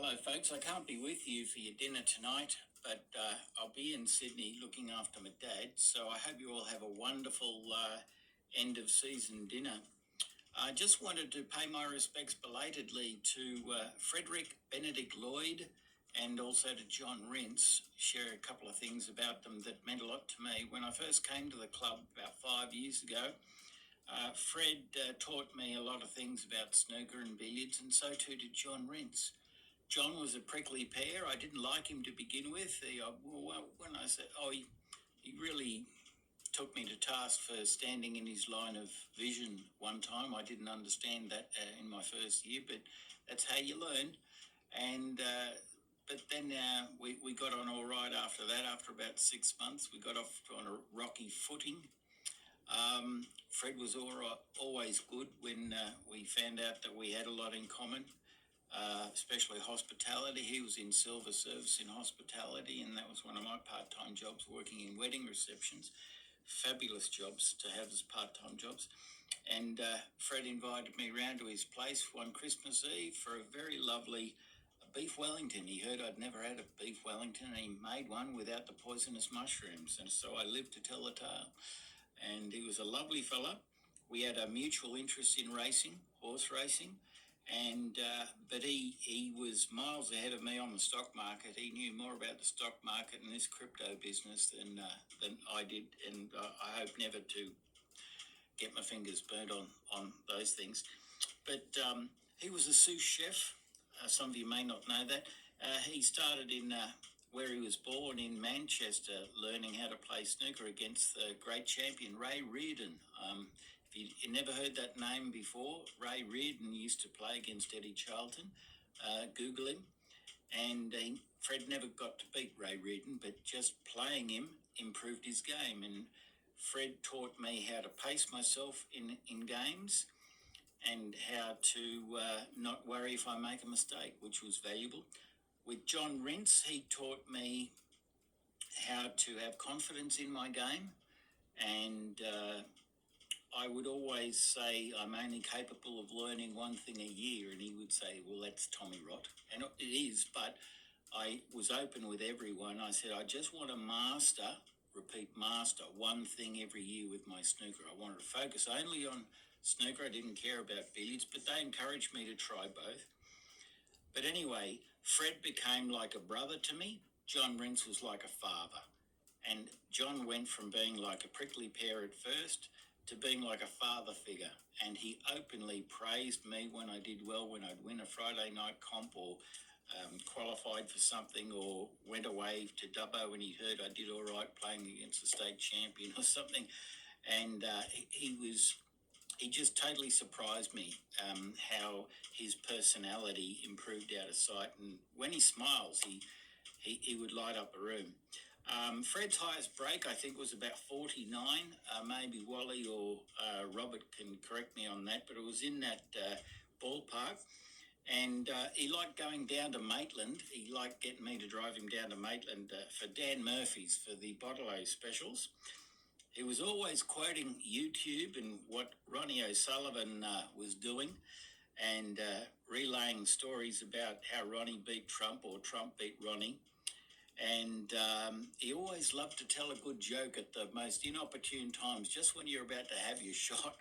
Hello, folks. I can't be with you for your dinner tonight, but I'll be in Sydney looking after my dad. So I hope you all have a wonderful end of season dinner. I just wanted to pay my respects belatedly to Frederick Benedict Lloyd and also to John Rintz, share a couple of things about them that meant a lot to me. When I first came to the club about 5 years ago, Fred taught me a lot of things about snooker and billiards, and so too did John Rintz. John was a prickly pear. I didn't like him to begin with. When I said, he really took me to task for standing in his line of vision one time. I didn't understand that in my first year, but that's how you learn. And but then we got on all right after that. After about 6 months, we got off on a rocky footing. Fred was always good when we found out that we had a lot in common. Especially hospitality. He was in silver service in hospitality, and that was one of my part-time jobs, working in wedding receptions. Fabulous jobs to have as part-time jobs. And Fred invited me round to his place one Christmas Eve for a very lovely beef Wellington. He heard I'd never had a beef Wellington, and he made one without the poisonous mushrooms, and so I lived to tell the tale. And he was a lovely fella. We had a mutual interest in racing, horse racing, and but he was miles ahead of me on the stock market. He knew more about the stock market and this crypto business than I did, and I hope never to get my fingers burnt on those things. But he was a sous chef. Some of you may not know that. He started in where he was born in Manchester, learning how to play snooker against the great champion Ray Reardon. If you never heard that name before, Ray Reardon used to play against Eddie Charlton. Google him. And Fred never got to beat Ray Reardon, but just playing him improved his game. And Fred taught me how to pace myself in games and how to not worry if I make a mistake, which was valuable. With John Rintz, he taught me how to have confidence in my game, and I would always say I'm only capable of learning one thing a year, and he would say, well, that's Tommy Rot. And it is, but I was open with everyone. I said, I just want to master one thing every year with my snooker. I wanted to focus only on snooker. I didn't care about billiards, but they encouraged me to try both. But anyway, Fred became like a brother to me. John Rintz was like a father. And John went from being like a prickly pear at first to being like a father figure. And he openly praised me when I did well, when I'd win a Friday night comp or qualified for something or went away to Dubbo when he heard I did all right playing against the state champion or something. And he just totally surprised me how his personality improved out of sight. And when he smiles, he would light up a room. Fred's highest break, I think, was about 49. Maybe Wally or Robert can correct me on that, but it was in that ballpark. And he liked going down to Maitland. He liked getting me to drive him down to Maitland for Dan Murphy's, for the Bottle specials. He was always quoting YouTube and what Ronnie O'Sullivan was doing, and relaying stories about how Ronnie beat Trump or Trump beat Ronnie. And he always loved to tell a good joke at the most inopportune times, just when you're about to have your shot.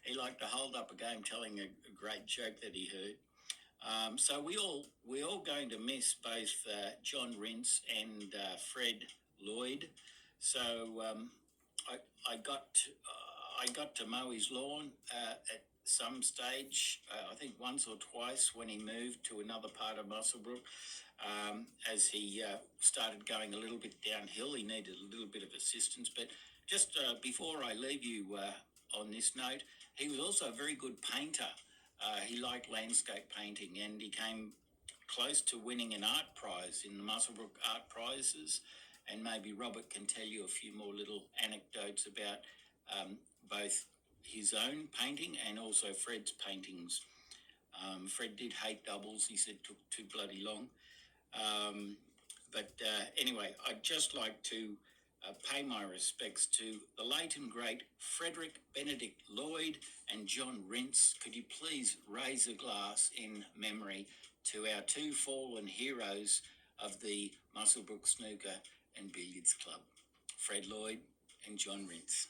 He liked to hold up a game telling a great joke that he heard. So we're all going to miss both John Rintz and Fred Lloyd. So I got to mow his lawn at some stage, I think once or twice when he moved to another part of Muswellbrook. As he started going a little bit downhill, he needed a little bit of assistance. But just before I leave you on this note, he was also a very good painter. He liked landscape painting, and he came close to winning an art prize in the Muswellbrook Art Prizes. And maybe Robert can tell you a few more little anecdotes about both his own painting and also Fred's paintings. Fred did hate doubles. He said took too bloody long. But anyway, I'd just like to pay my respects to the late and great Frederick Benedict Lloyd and John Rintz. Could you please raise a glass in memory to our two fallen heroes of the Muswellbrook Snooker and Billiards Club, Fred Lloyd and John Rince.